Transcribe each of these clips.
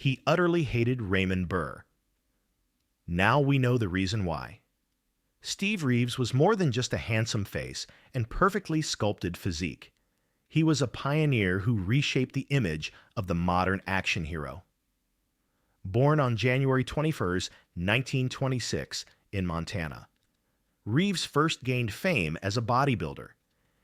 he utterly hated Raymond Burr. Now we know the reason why. Steve Reeves was more than just a handsome face and perfectly sculpted physique. He was a pioneer who reshaped the image of the modern action hero. Born on January 21, 1926, in Montana, Reeves first gained fame as a bodybuilder.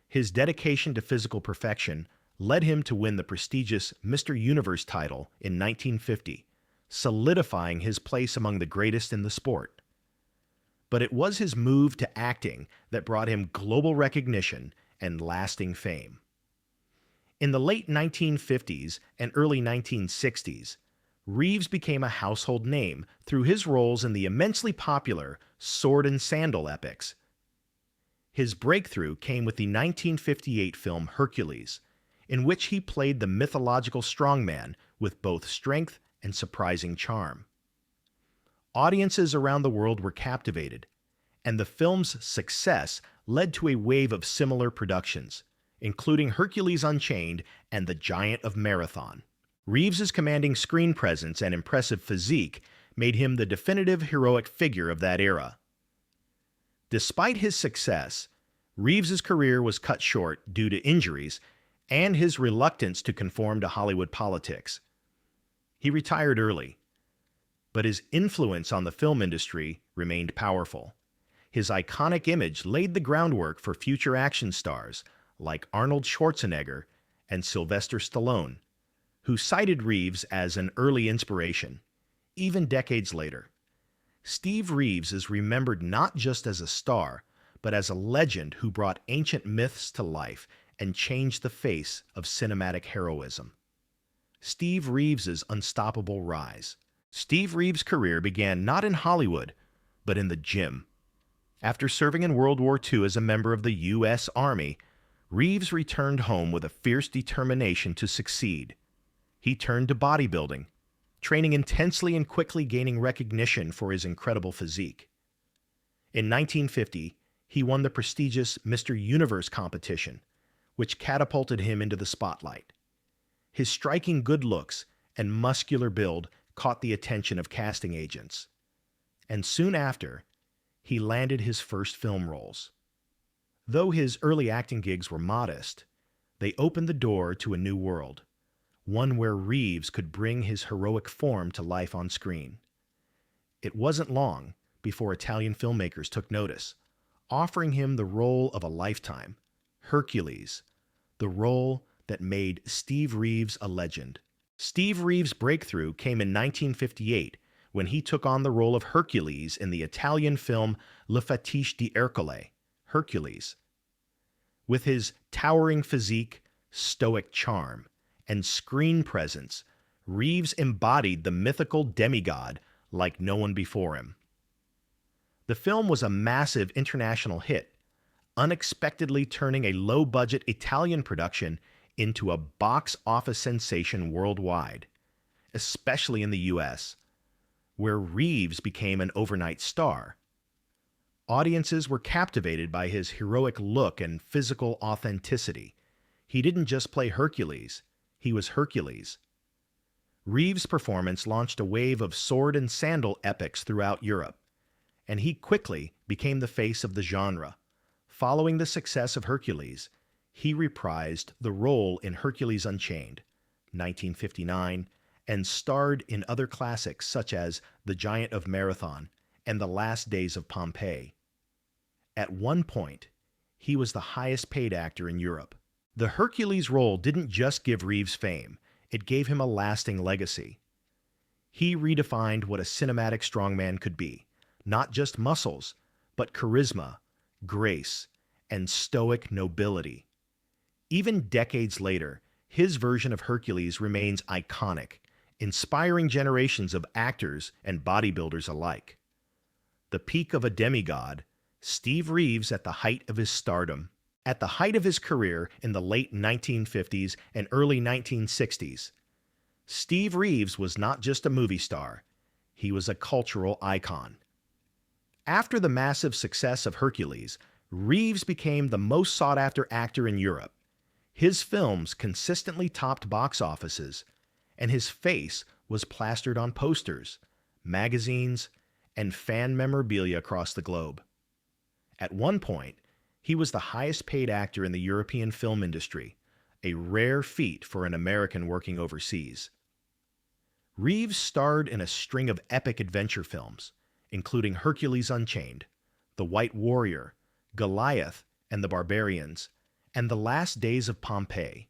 His dedication to physical perfection led him to win the prestigious Mr. Universe title in 1950, solidifying his place among the greatest in the sport. But it was his move to acting that brought him global recognition and lasting fame. In the late 1950s and early 1960s, Reeves became a household name through his roles in the immensely popular sword and sandal epics. His breakthrough came with the 1958 film Hercules, in which he played the mythological strongman with both strength and surprising charm. Audiences around the world were captivated, and the film's success led to a wave of similar productions, including Hercules Unchained and The Giant of Marathon. Reeves's commanding screen presence and impressive physique made him the definitive heroic figure of that era. Despite his success, Reeves's career was cut short due to injuries and his reluctance to conform to Hollywood politics. He retired early, but his influence on the film industry remained powerful. His iconic image laid the groundwork for future action stars like Arnold Schwarzenegger and Sylvester Stallone, who cited Reeves as an early inspiration, even decades later. Steve Reeves is remembered not just as a star, but as a legend who brought ancient myths to life and changed the face of cinematic heroism. Steve Reeves's unstoppable rise. Steve Reeves' career began not in Hollywood, but in the gym. After serving in World War II as a member of the U.S. Army, Reeves returned home with a fierce determination to succeed. He turned to bodybuilding, training intensely and quickly gaining recognition for his incredible physique. In 1950, he won the prestigious Mr. Universe competition, which catapulted him into the spotlight. His striking good looks and muscular build caught the attention of casting agents, and soon after, he landed his first film roles. Though his early acting gigs were modest, they opened the door to a new world, one where Reeves could bring his heroic form to life on screen. It wasn't long before Italian filmmakers took notice, offering him the role of a lifetime, Hercules, the role that made Steve Reeves a legend. Steve Reeves' breakthrough came in 1958 when he took on the role of Hercules in the Italian film Le Fétiche di Ercole, Hercules. With his towering physique, stoic charm, and screen presence, Reeves embodied the mythical demigod like no one before him. The film was a massive international hit, unexpectedly turning a low-budget Italian production into a box office sensation worldwide, especially in the U.S., where Reeves became an overnight star. Audiences were captivated by his heroic look and physical authenticity. He didn't just play Hercules, he was Hercules. Reeves' performance launched a wave of sword and sandal epics throughout Europe, and he quickly became the face of the genre. Following the success of Hercules, he reprised the role in Hercules Unchained, 1959, and starred in other classics such as The Giant of Marathon and The Last Days of Pompeii. At one point, he was the highest-paid actor in Europe. The Hercules role didn't just give Reeves fame, it gave him a lasting legacy. He redefined what a cinematic strongman could be, not just muscles, but charisma, grace, and stoic nobility. Even decades later, his version of Hercules remains iconic, inspiring generations of actors and bodybuilders alike. The peak of a demigod, Steve Reeves at the height of his stardom. At the height of his career in the late 1950s and early 1960s, Steve Reeves was not just a movie star, he was a cultural icon. After the massive success of Hercules, Reeves became the most sought-after actor in Europe. His films consistently topped box offices, and his face was plastered on posters, magazines, and fan memorabilia across the globe. At one point, he was the highest paid actor in the European film industry, a rare feat for an American working overseas. Reeves starred in a string of epic adventure films, including Hercules Unchained, The White Warrior, Goliath and the Barbarians, and The Last Days of Pompeii.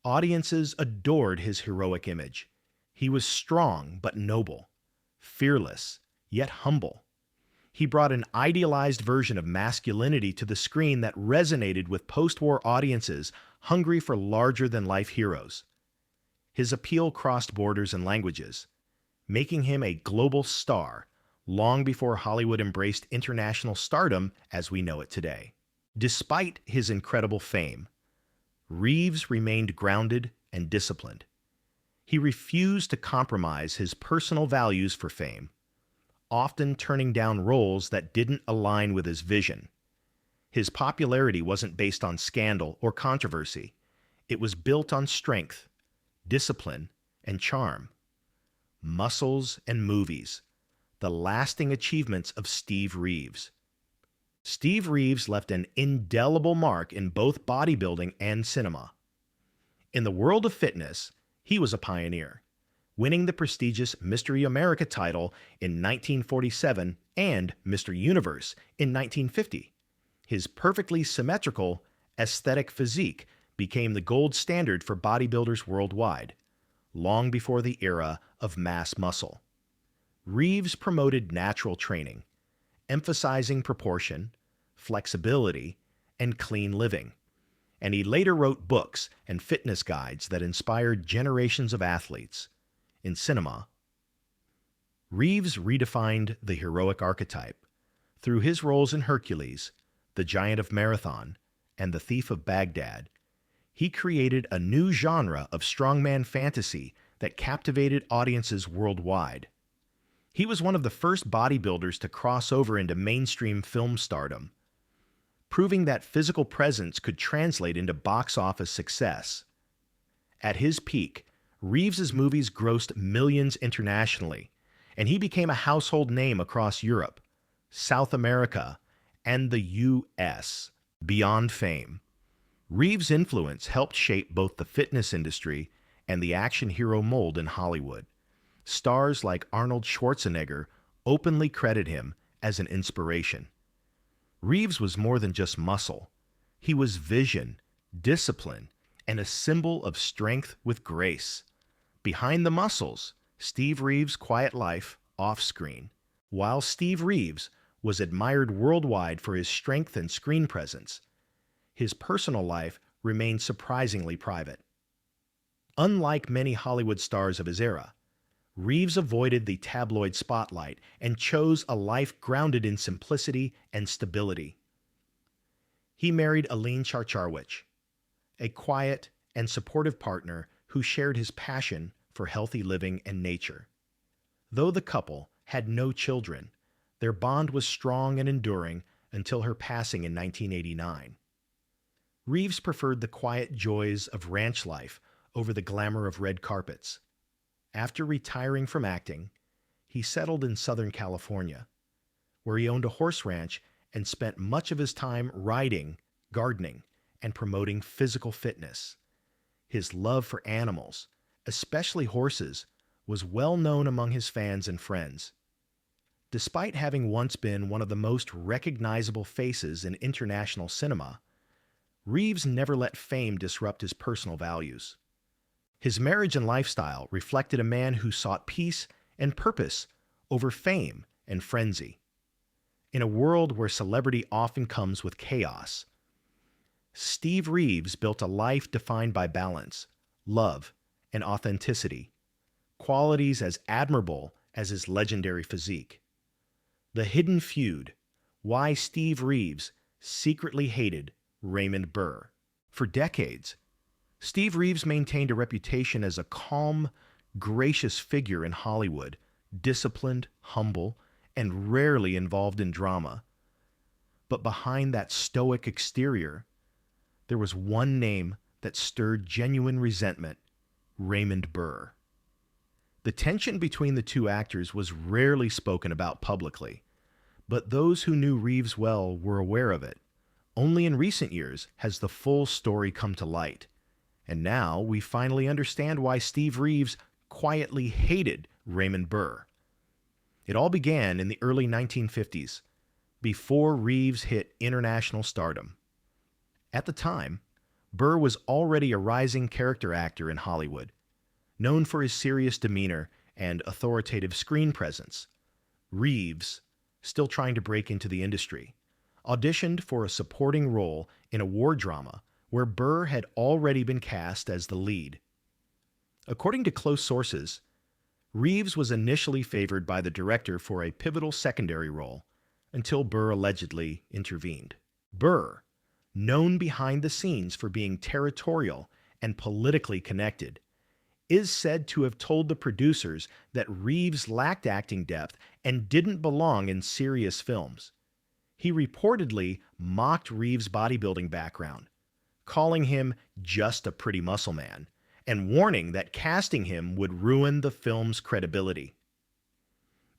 Audiences adored his heroic image. He was strong but noble, fearless yet humble. He brought an idealized version of masculinity to the screen that resonated with post-war audiences hungry for larger-than-life heroes. His appeal crossed borders and languages, making him a global star long before Hollywood embraced international stardom as we know it today. Despite his incredible fame, Reeves remained grounded and disciplined. He refused to compromise his personal values for fame, often turning down roles that didn't align with his vision. His popularity wasn't based on scandal or controversy. It was built on strength, discipline, and charm. Muscles and movies, the lasting achievements of Steve Reeves. Steve Reeves left an indelible mark in both bodybuilding and cinema. In the world of fitness, he was a pioneer, winning the prestigious Mr. America title in 1947 and Mr. Universe in 1950. His perfectly symmetrical, aesthetic physique became the gold standard for bodybuilders worldwide, long before the era of mass muscle. Reeves promoted natural training, emphasizing proportion, flexibility, and clean living, and he later wrote books and fitness guides that inspired generations of athletes. In cinema, Reeves redefined the heroic archetype. Through his roles in Hercules, The Giant of Marathon, and The Thief of Baghdad, he created a new genre of strongman fantasy that captivated audiences worldwide. He was one of the first bodybuilders to cross over into mainstream film stardom, proving that physical presence could translate into box office success. At his peak, Reeves's movies grossed millions internationally, and he became a household name across Europe, South America, and the U.S. Beyond fame, Reeves' influence helped shape both the fitness industry and the action hero mold in Hollywood. Stars like Arnold Schwarzenegger openly credit him as an inspiration. Reeves was more than just muscle. He was vision, discipline, and a symbol of strength with grace. Behind the muscles, Steve Reeves' quiet life off-screen. While Steve Reeves was admired worldwide for his strength and screen presence, his personal life remained surprisingly private. Unlike many Hollywood stars of his era, Reeves avoided the tabloid spotlight and chose a life grounded in simplicity and stability. He married Aline Charcharwich, a quiet and supportive partner who shared his passion for healthy living and nature. Though the couple had no children, their bond was strong and enduring until her passing in 1989. Reeves preferred the quiet joys of ranch life over the glamour of red carpets. After retiring from acting, he settled in Southern California, where he owned a horse ranch and spent much of his time riding, gardening, and promoting physical fitness. His love for animals, especially horses, was well known among his fans and friends. Despite having once been one of the most recognizable faces in international cinema, Reeves never let fame disrupt his personal values. His marriage and lifestyle reflected a man who sought peace and purpose over fame and frenzy. In a world where celebrity often comes with chaos, Steve Reeves built a life defined by balance, love, and authenticity, qualities as admirable as his legendary physique. The Hidden Feud: Why Steve Reeves Secretly Hated Raymond Burr. For decades, Steve Reeves maintained a reputation as a calm, gracious figure in Hollywood, disciplined, humble, and rarely involved in drama. But behind that stoic exterior, there was one name that stirred genuine resentment: Raymond Burr. The tension between the two actors was rarely spoken about publicly, but those who knew Reeves well were aware of it. Only in recent years has the full story come to light, and now we finally understand why Steve Reeves quietly hated Raymond Burr. It all began in the early 1950s, before Reeves hit international stardom. At the time, Burr was already a rising character actor in Hollywood, known for his serious demeanor and authoritative screen presence. Reeves, still trying to break into the industry, auditioned for a supporting role in a war drama where Burr had already been cast as the lead. According to close sources, Reeves was initially favored by the director for a pivotal secondary role until Burr allegedly intervened. Burr, known behind the scenes for being territorial and politically connected, is said to have told the producers that Reeves lacked acting depth and didn't belong in serious films. He reportedly mocked Reeves' bodybuilding background, calling him just a pretty muscle man, and warning that casting him would ruin the film's credibility.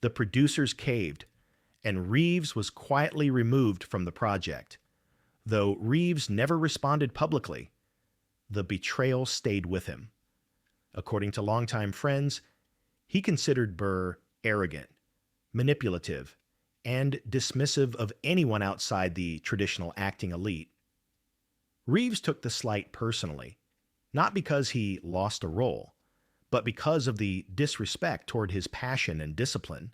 The producers caved, and Reeves was quietly removed from the project. Though Reeves never responded publicly, the betrayal stayed with him. According to longtime friends, he considered Burr arrogant, manipulative, and dismissive of anyone outside the traditional acting elite. Reeves took the slight personally, not because he lost a role, but because of the disrespect toward his passion and discipline.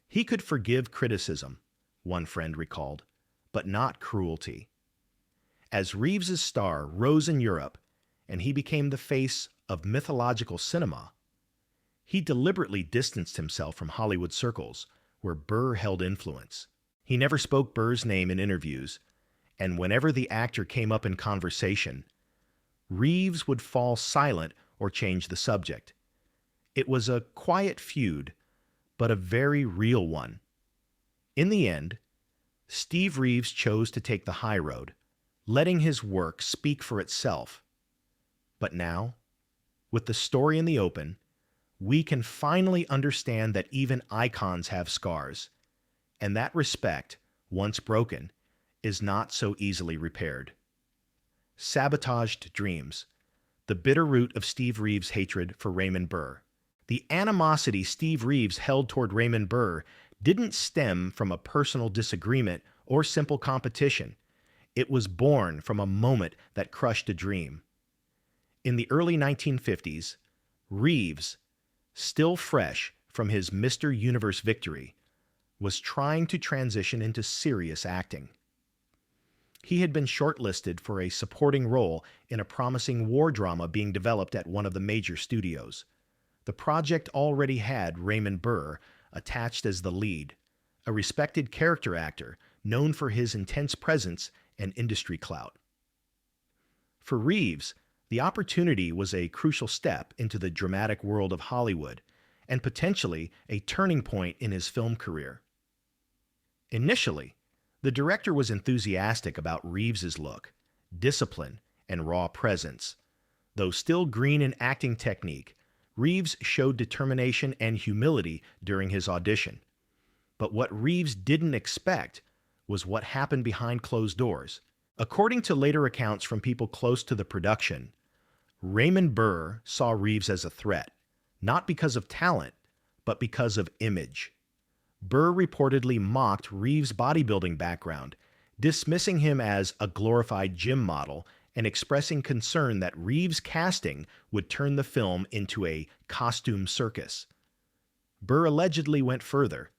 He could forgive criticism, one friend recalled, but not cruelty. As Reeves's star rose in Europe and he became the face of mythological cinema, he deliberately distanced himself from Hollywood circles where Burr held influence. He never spoke Burr's name in interviews, and whenever the actor came up in conversation, Reeves would fall silent or change the subject. It was a quiet feud, but a very real one. In the end, Steve Reeves chose to take the high road, letting his work speak for itself. But now, with the story in the open, we can finally understand that even icons have scars, and that respect, once broken, is not so easily repaired. Sabotaged dreams, the bitter root of Steve Reeves' hatred for Raymond Burr. The animosity Steve Reeves held toward Raymond Burr didn't stem from a personal disagreement or simple competition. It was born from a moment that crushed a dream. In the early 1950s, Reeves, still fresh from his Mr. Universe victory, was trying to transition into serious acting. He had been shortlisted for a supporting role in a promising war drama being developed at one of the major studios. The project already had Raymond Burr attached as the lead, a respected character actor known for his intense presence and industry clout. For Reeves, the opportunity was a crucial step into the dramatic world of Hollywood and potentially a turning point in his film career. Initially, the director was enthusiastic about Reeves's look, discipline, and raw presence. Though still green in acting technique, Reeves showed determination and humility during his audition. But what Reeves didn't expect was what happened behind closed doors. According to later accounts from people close to the production, Raymond Burr saw Reeves as a threat, not because of talent, but because of image. Burr reportedly mocked Reeves' bodybuilding background, dismissing him as a glorified gym model and expressing concern that Reeves' casting would turn the film into a costume circus. Burr allegedly went further,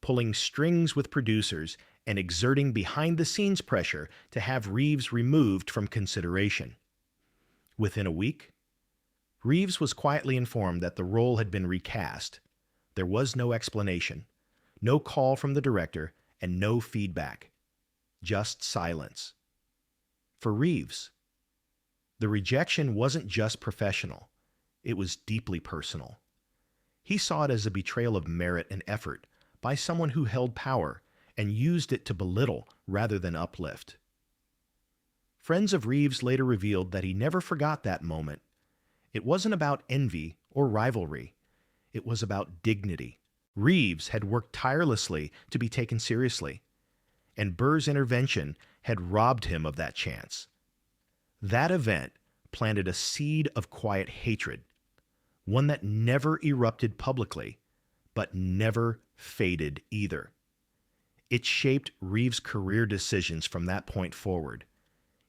pulling strings with producers and exerting behind-the-scenes pressure to have Reeves removed from consideration. Within a week, Reeves was quietly informed that the role had been recast. There was no explanation, no call from the director, and no feedback. Just silence. For Reeves, the rejection wasn't just professional, it was deeply personal. He saw it as a betrayal of merit and effort by someone who held power and used it to belittle rather than uplift. Friends of Reeves later revealed that he never forgot that moment. It wasn't about envy or rivalry. It was about dignity. Reeves had worked tirelessly to be taken seriously, and Burr's intervention had robbed him of that chance. That event planted a seed of quiet hatred, one that never erupted publicly, but never faded either. It shaped Reeves' career decisions from that point forward.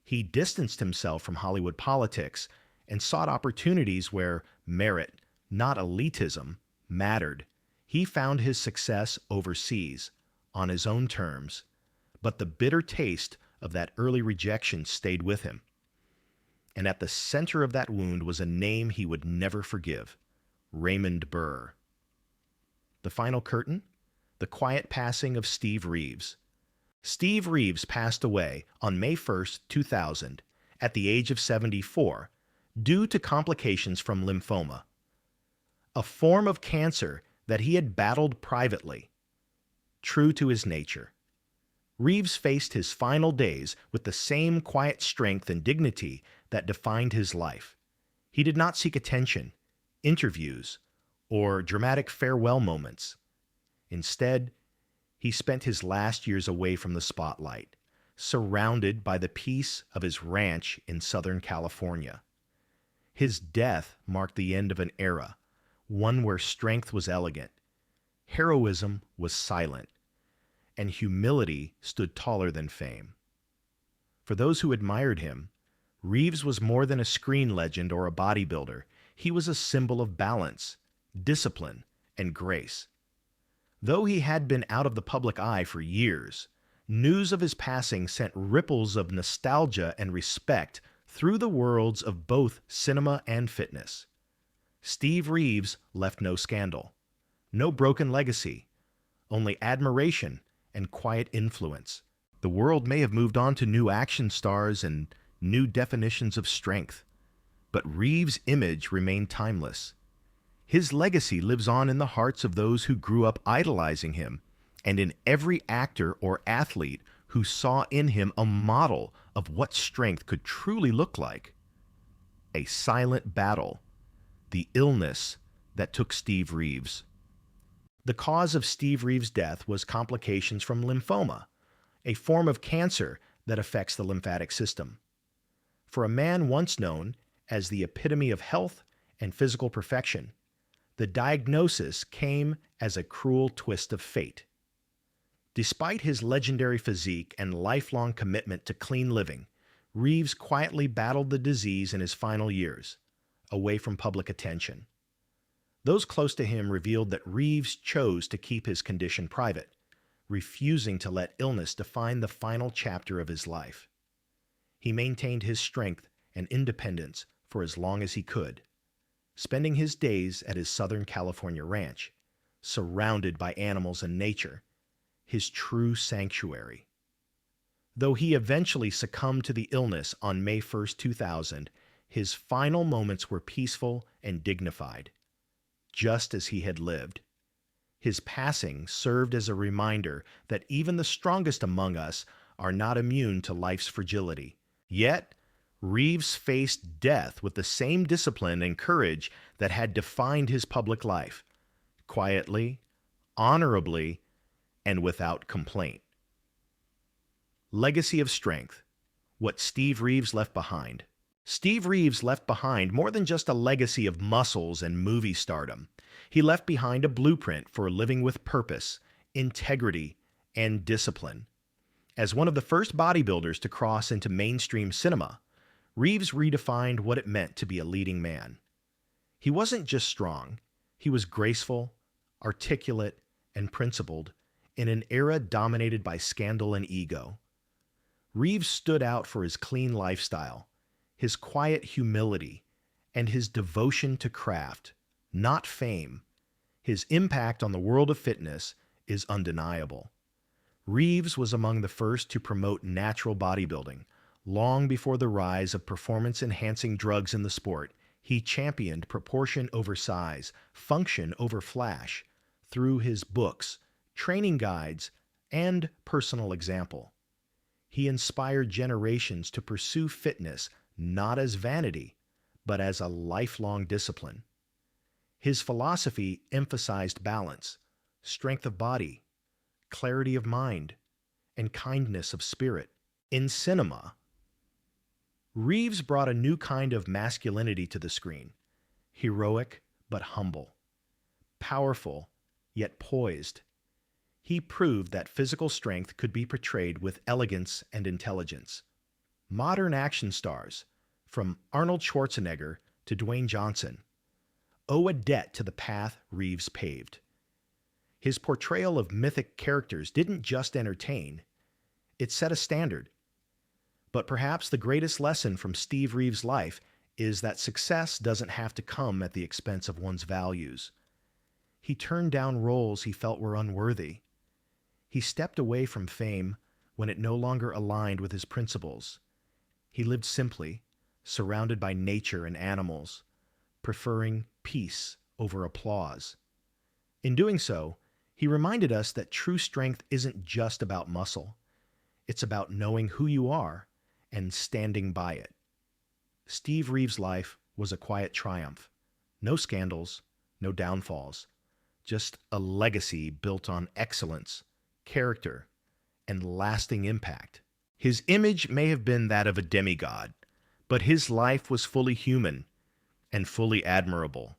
He distanced himself from Hollywood politics and sought opportunities where merit, not elitism, mattered. He found his success overseas, on his own terms, but the bitter taste of that early rejection stayed with him. And at the center of that wound was a name he would never forgive: Raymond Burr. The final curtain? The quiet passing of Steve Reeves. Steve Reeves passed away on May 1st, 2000, at the age of 74, due to complications from lymphoma, a form of cancer that he had battled privately. True to his nature, Reeves faced his final days with the same quiet strength and dignity that defined his life. He did not seek attention, interviews, or dramatic farewell moments. Instead, he spent his last years away from the spotlight, surrounded by the peace of his ranch in Southern California. His death marked the end of an era, one where strength was elegant, heroism was silent, and humility stood taller than fame. For those who admired him, Reeves was more than a screen legend or a bodybuilder. He was a symbol of balance, discipline, and grace. Though he had been out of the public eye for years, news of his passing sent ripples of nostalgia and respect through the worlds of both cinema and fitness. Steve Reeves left no scandal, no broken legacy, only admiration and quiet influence. The world may have moved on to new action stars and new definitions of strength, but Reeves' image remained timeless. His legacy lives on in the hearts of those who grew up idolizing him, and in every actor or athlete who saw in him a model of what strength could truly look like. A silent battle, the illness that took Steve Reeves. The cause of Steve Reeves' death was complications from lymphoma, a form of cancer that affects the lymphatic system. For a man once known as the epitome of health and physical perfection, the diagnosis came as a cruel twist of fate. Despite his legendary physique and lifelong commitment to clean living, Reeves quietly battled the disease in his final years, away from public attention. Those close to him revealed that Reeves chose to keep his condition private, refusing to let illness define the final chapter of his life. He maintained his strength and independence for as long as he could, spending his days at his Southern California ranch, surrounded by animals and nature, his true sanctuary. Though he eventually succumbed to the illness on May 1st, 2000, his final moments were peaceful and dignified, just as he had lived. His passing served as a reminder that even the strongest among us are not immune to life's fragility. Yet, Reeves faced death with the same discipline and courage that had defined his public life, quietly, honorably, and without complaint. Legacy of strength: what Steve Reeves left behind. Steve Reeves left behind more than just a legacy of muscles and movie stardom. He left behind a blueprint for living with purpose, integrity, and discipline. As one of the first bodybuilders to cross into mainstream cinema, Reeves redefined what it meant to be a leading man. He wasn't just strong, he was graceful, articulate, and principled in an era dominated by scandal and ego. Reeves stood out for his clean lifestyle, his quiet humility, and his devotion to craft, not fame. His impact on the world of fitness is undeniable. Reeves was among the first to promote natural bodybuilding. Long before the rise of performance-enhancing drugs in the sport, he championed proportion over size, function over flash, through his books, training guides, and personal example. He inspired generations to pursue fitness not as vanity, but as a lifelong discipline. His philosophy emphasized balance, strength of body, clarity of mind, and kindness of spirit. In cinema, Reeves brought a new kind of masculinity to the screen, heroic but humble, powerful yet poised. He proved that physical strength could be portrayed with elegance and intelligence. Modern action stars, from Arnold Schwarzenegger to Dwayne Johnson, owe a debt to the path Reeves paved. His portrayal of mythic characters didn't just entertain, it set a standard. But perhaps the greatest lesson from Steve Reeves' life is that success doesn't have to come at the expense of one's values. He turned down roles he felt were unworthy. He stepped away from fame when it no longer aligned with his principles. He lived simply, surrounded by nature and animals, preferring peace over applause. In doing so, he reminded us that true strength isn't just about muscle. It's about knowing who you are and standing by it. Steve Reeves' life was a quiet triumph. No scandals, no downfalls, just a legacy built on excellence, character, and lasting impact. His image may have been that of a demigod, but his life was fully human and fully admirable.